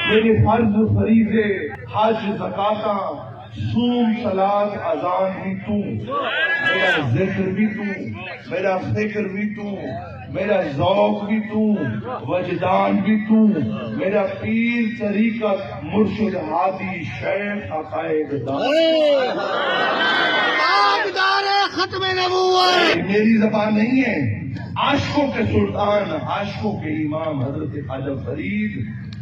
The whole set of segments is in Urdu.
میرے فرض فریضے حج زکاتاں صوم صلاۃ اذان بھی تو، میرا ذکر بھی تو، میرا فکر بھی تو، میرا ذوق بھی تو، وجدان بھی تو، میرا پیر طریقت مرشد ہادی شیخ عقائد ختم نبوت میری زبان نہیں ہے، عاشقوں کے سلطان عاشقوں کے امام حضرت خواجہ فرید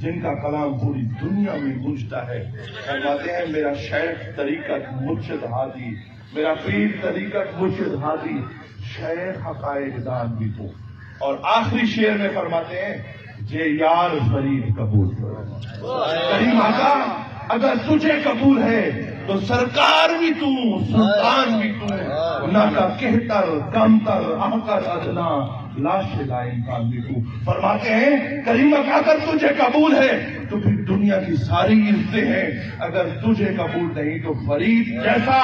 جن کا کلام پوری دنیا میں گونجتا ہے، فرماتے ہیں میرا شیخ طریقت مرشد ہادی، میرا پیر طریقت مرشد ہادی شیخ حقائق دان بھی تو، اور آخری شعر میں فرماتے ہیں جے یار فرید قبول کریم آقا اگر تجھے قبول ہے تو سرکار بھی تو، سلطان بھی تو، نہ کا کہتر کمتر احقر ادنا لاش لا انسان بھی تو۔ فرماتے ہیں کریم آقا اگر تجھے قبول ہے تو پھر دنیا کی ساری عزتیں ہیں، اگر تجھے قبول نہیں تو فرید جیسا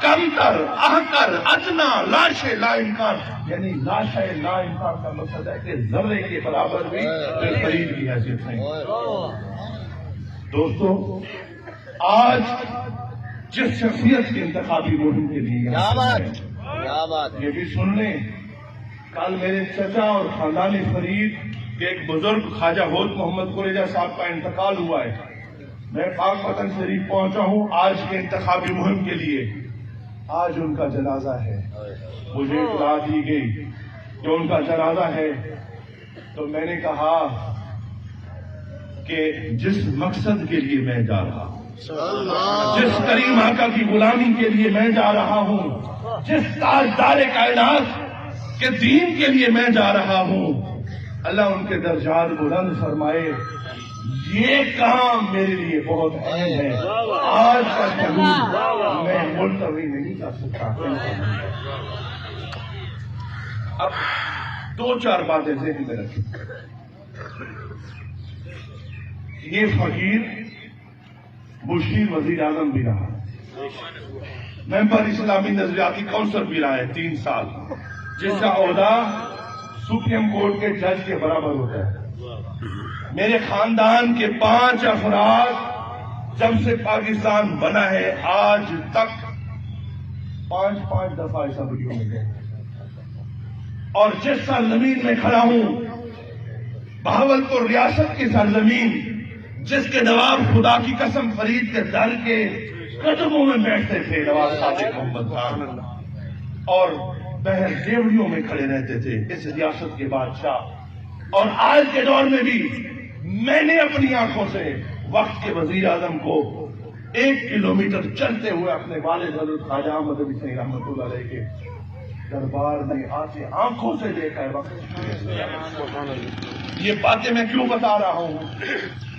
کمتر احقر ادنا لاش لا انسان، یعنی لاش لا انسان کا مقصد ہے کہ ذرے کے برابر بھی فرید کی حیثیت نہیں۔ دوستو آج جس شخصیت کے انتخابی مہم کے لیے یہ بھی سن لیں، کل میرے چچا اور خاندان فرید کے ایک بزرگ خواجہ ہوت محمد قریجہ صاحب کا انتقال ہوا ہے۔ میں پاک وطن شریف پہنچا ہوں آج کے انتخابی مہم کے لیے، آج ان کا جنازہ ہے، مجھے اطلاع دی گئی کہ ان کا جنازہ ہے، تو میں نے کہا کہ جس مقصد کے لیے میں جا رہا ہوں، جس کریم آقا کی غلامی کے لیے میں جا رہا ہوں، جس تاجدار کائنات کے دین کے لیے میں جا رہا ہوں، اللہ ان کے درجات بلند فرمائے، یہ کام میرے لیے بہت اہم ہے۔ آج کا جلوس میں ملتوی نہیں کر سکتا۔ اب دو چار باتیں ذہن میں رکھیں۔ یہ فقیر مشیر وزیر اعظم بھی رہا، ممبر اسلامی نظریاتی کونسل بھی رہا ہے 3 سال، جس کا عہدہ سپریم کورٹ کے جج کے برابر ہوتا ہے۔ میرے خاندان کے 5 افراد جب سے پاکستان بنا ہے آج تک 5 دفعہ اسمبلیوں میں گئے، اور جس سرزمین میں کھڑا ہوں بہاولپور ریاست کی سرزمین، جس کے نواب خدا کی قسم فرید کے در کے قدموں میں بیٹھتے تھے نواب صادق محمد خان، اور بہر دیوڑیوں میں کھڑے رہتے تھے اس ریاست کے بادشاہ، اور آج کے دور میں بھی میں نے اپنی آنکھوں سے وقت کے وزیر اعظم کو 1 کلومیٹر چلتے ہوئے اپنے والد حضرت خواجہ احمد علی سنگھ رحمۃ اللہ علیہ کے دربار میں آتے آنکھوں سے دیکھا ہے وقت۔ یہ باتیں میں کیوں بتا رہا ہوں؟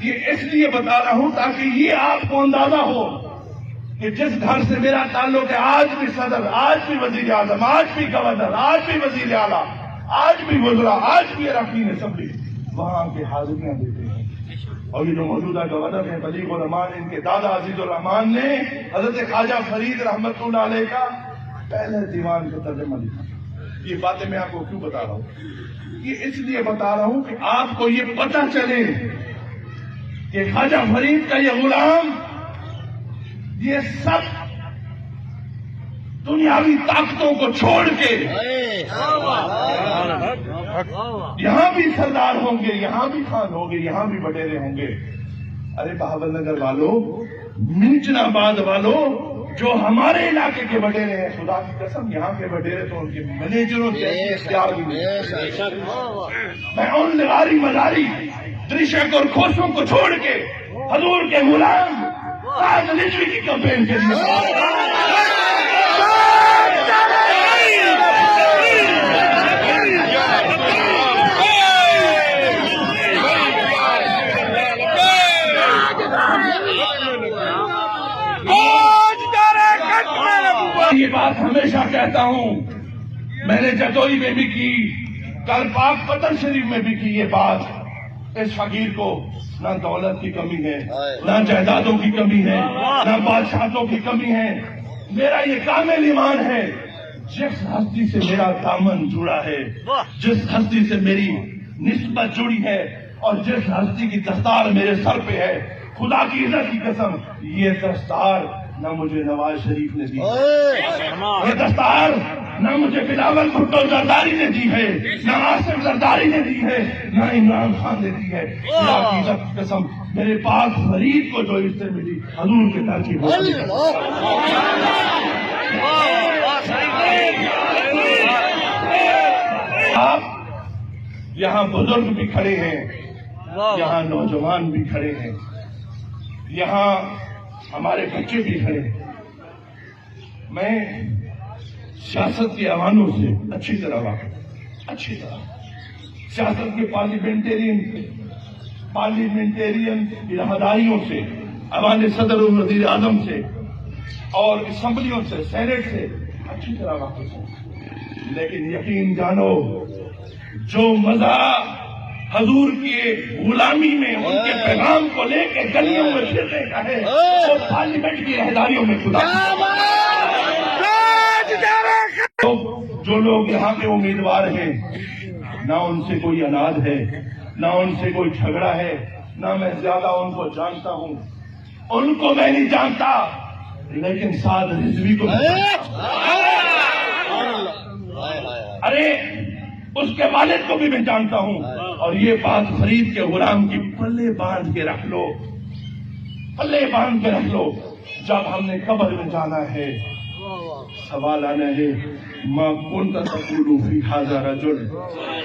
یہ اس لیے بتا رہا ہوں تاکہ یہ آپ کو اندازہ ہو کہ جس گھر سے میرا تعلق ہے، آج بھی صدر، آج بھی وزیر اعظم، آج بھی گورنر، آج بھی وزیر اعلیٰ، آج بھی وزراء، آج بھی اراکین اسمبلی وہاں کے حاضریاں دیتے ہیں۔ اور یہ جو موجودہ گورنر ہیں بلیغ الرحمان، ان کے دادا عزیز الرحمان نے حضرت خواجہ فرید رحمت اللہ علیہ کا پہلے دیوان کا ترجمہ لکھا۔ یہ باتیں میں آپ کو کیوں بتا رہا ہوں؟ یہ اس لیے بتا رہا ہوں کہ آپ کو یہ پتہ چلے کہ خواجہ فرید کا یہ غلام یہ سب دنیاوی طاقتوں کو چھوڑ کے یہاں بھی سردار ہوں گے، یہاں بھی خان ہوں گے، یہاں بھی بٹیرے ہوں گے۔ ارے بہاول نگر والوں، نیچن آباد والوں، جو ہمارے علاقے کے بٹیرے ہیں، خدا کی قسم یہاں کے بٹیرے تو ان کے مینیجروں سے اختیار بھی نہیں۔ میں ان لغاری مزاری درشک اور کھوسوں کو چھوڑ کے حضور کے غلام تاج رضوی کی کمپین کے لیے یہ بات ہمیشہ کہتا ہوں، میں نے جتوئی میں بھی کی، کل پاک وطن شریف میں بھی کی یہ بات۔ اس فقیر کو نہ دولت کی کمی ہے، نہ جائیدادوں کی کمی ہے، نہ بادشاہتوں کی کمی ہے۔ میرا یہ کامل ایمان ہے، جس ہستی سے میرا دامن جڑا ہے، جس ہستی سے میری نسبت جڑی ہے، اور جس ہستی کی دستار میرے سر پہ ہے، خدا کی عزت کی قسم، یہ دستار نہ مجھے نواز شریف نے دی، یہ دستار نہ مجھے بلاول بھٹو زرداری نے دی ہے، نہ آصف زرداری نے دی ہے، نہ عمران خان نے دی ہے۔ خدا کی عزت کی قسم، میرے پاک فرید کو جو اس سے ملی حضور کے در کی آپ یہاں بزرگ بھی کھڑے ہیں، یہاں نوجوان بھی کھڑے ہیں، یہاں ہمارے بچے بھی کھڑے ہیں۔ میں سیاست کے ایوانوں سے اچھی طرح واقف، اچھی طرح سیاست کے پارلیمنٹرین اراداریوں سے، ایوان صدر و وزیر اعظم سے اور اسمبلیوں سے، سینٹ سے اچھی طرح واقف ہوں، لیکن یقین جانو جو مزہ حضور کی غلامی میں ان کے پیغام کو لے کے گلیوں میں پھرنے کا ہے، وہ پارلیمنٹ کی رہداریوں میں خدا۔ جو لوگ یہاں کے امیدوار ہیں، نہ ان سے کوئی اناد ہے، نہ ان سے کوئی جھگڑا ہے، نہ میں زیادہ ان کو جانتا ہوں، ان کو میں نہیں جانتا، لیکن سعد رضوی کو ارے اس کے والد کو بھی میں جانتا ہوں، اور یہ بات فرید کے غلام کی پلے باندھ کے رکھ لو، پلے باندھ کے رکھ لو۔ جب ہم نے قبر میں جانا ہے، سوال آنا ہے ما كنت تقول في هذا رجل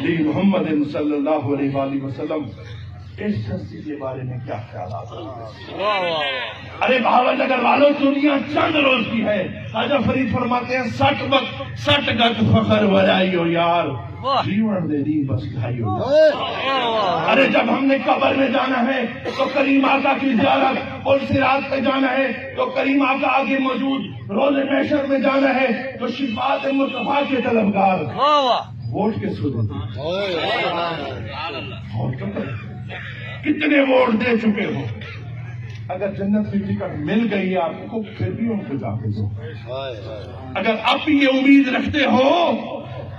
لی محمد صلی اللہ علیہ وآلہ وسلم، اس ہستی کے بارے میں کیا خیالات ہیں؟ ارے بہاول نگر والوں، دنیا چند روز کی ہے۔ خواجہ فرید فرماتے ہیں 60 گز فخر ورائی ہو یار، جیون دے دی بس کھائی ہو یار۔ ارے جب ہم نے قبر میں جانا ہے تو کریم آقا کی زیارت، اور صراط پہ جانا ہے تو کریم آقا آگے موجود، روز محشر میں جانا ہے تو شفاعت مصطفیٰ کے طلبگار، ووٹ کے سودے کتنے ووٹ دے چکے ہو؟ اگر جنت کی ٹکٹ مل گئی آپ کو، پھر بھی ان کو جا کے دو۔ اگر آپ یہ امید رکھتے ہو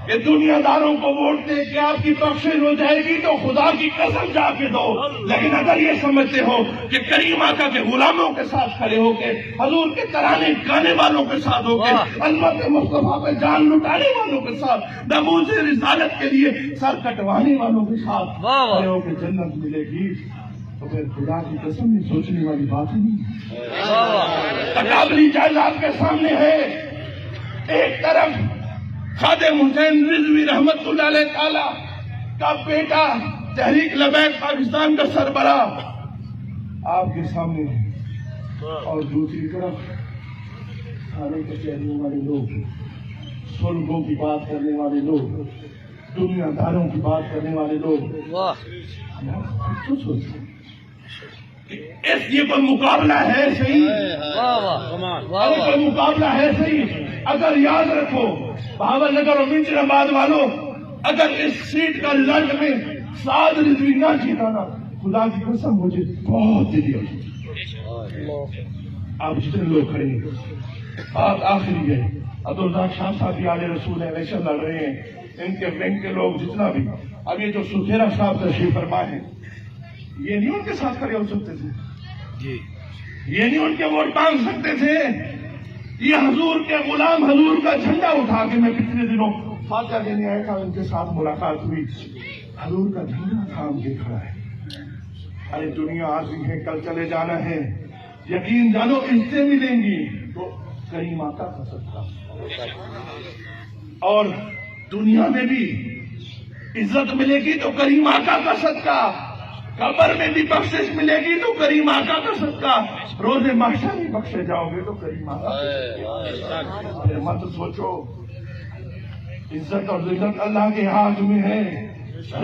کہ دنیا داروں کو ووٹ دے کے آپ کی بخشش ہو جائے گی تو خدا کی قسم جا کے دو، لیکن اگر یہ سمجھتے ہو کہ کریم آقا کے غلاموں کے ساتھ کھڑے ہو کے، حضور کے ترانے گانے والوں کے ساتھ ہو کے، امت مصطفیٰ پہ جان لٹانے والوں کے ساتھ، ناموس رسالت کے لیے سر کٹوانے والوں کے ساتھ کھڑے ہو کے جنت ملے گی، تو پھر خدا کی قسم نہیں سوچنے والی بات ہی نہیں۔ تقابلی جائیداد کے سامنے ہے، ایک طرف خادم حسین رضوی رحمت اللہ علیہ تعالی کا بیٹا، تحریک لبیک پاکستان کا سربراہ آپ کے سامنے ہے، اور دوسری طرف تھانے کچہریوں والے لوگ، سلگوں کی بات کرنے والے لوگ، دنیا داروں کی بات کرنے والے لوگ۔ یہ کوئی مقابلہ ہے صحیح؟ کوئی مقابلہ ہے صحیح؟ اگر یاد رکھو بہاول نگر اور منشر آباد والوں، اگر اس سیٹ کا رزلٹ میں سعد رضوی نہ جیتا نا، خدا کی قسم مجھے بہت دلی ہوتی۔ آپ جتنے لوگ کھڑے ہیں، بات آخری ہے، عبدالرزاق شاہ صاحب بھی آل رسول الیکشن لڑ رہے ہیں، ان کے بینک کے لوگ جتنا بھی، اب یہ جو سفیرہ صاحب تشریف فرما ہے، یہ نہیں ان کے ساتھ کھڑے ہو سکتے تھے، یہ نہیں ان کے ووٹ مانگ سکتے تھے۔ یہ حضور کے غلام حضور کا جھنڈا اٹھا کے، میں پچھلے دنوں فاتحہ دینے آیا تھا، ان کے ساتھ ملاقات ہوئی، حضور کا جھنڈا تھام کے کھڑا ہے۔ ارے دنیا آتی ہے، کل چلے جانا ہے، یقین جانو عزتیں ملیں گی تو کریم آقا کا صدقہ، اور دنیا میں بھی عزت ملے گی تو کریم آقا کا صدقہ، قبر میں بھی بخشش ملے گی تو کریم آقا کا صدقہ، روز محشر میں بخشے جاؤ گے تو کریم آقا۔ پھر مت سوچو، عزت اور ذلت اللہ کے ہاتھ میں ہے،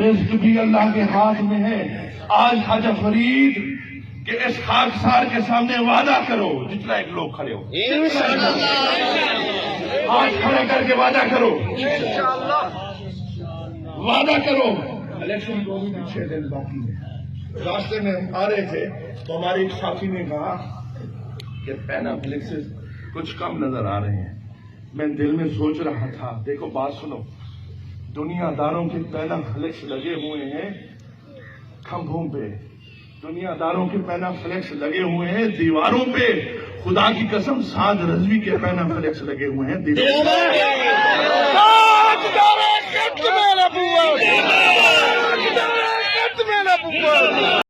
رزق بھی اللہ کے ہاتھ میں ہے۔ آج خواجہ فرید کہ اس خاکسار کے سامنے وعدہ کرو، جتنا ایک لوگ کھڑے ہو، آج کھڑے کر کے وعدہ کرو، وعدہ کرو۔ الیکشن کو بھی 6 دن باقی ہے۔ راستے میں ہم آ رہے تھے تو ہمارے ایک ساتھی نے کہا کہ پینا فلیکسز کچھ کم نظر آ رہے ہیں۔ میں دل میں سوچ رہا تھا، دیکھو بات سنو، دنیا داروں کے پینا فلیکس لگے ہوئے ہیں، کھمبوں پہ دنیا داروں کے پینا فلیکس لگے ہوئے ہیں، دیواروں پہ خدا کی قسم سعد رضوی کے پینا فلیکس لگے ہوئے ہیں دیواروں پہ۔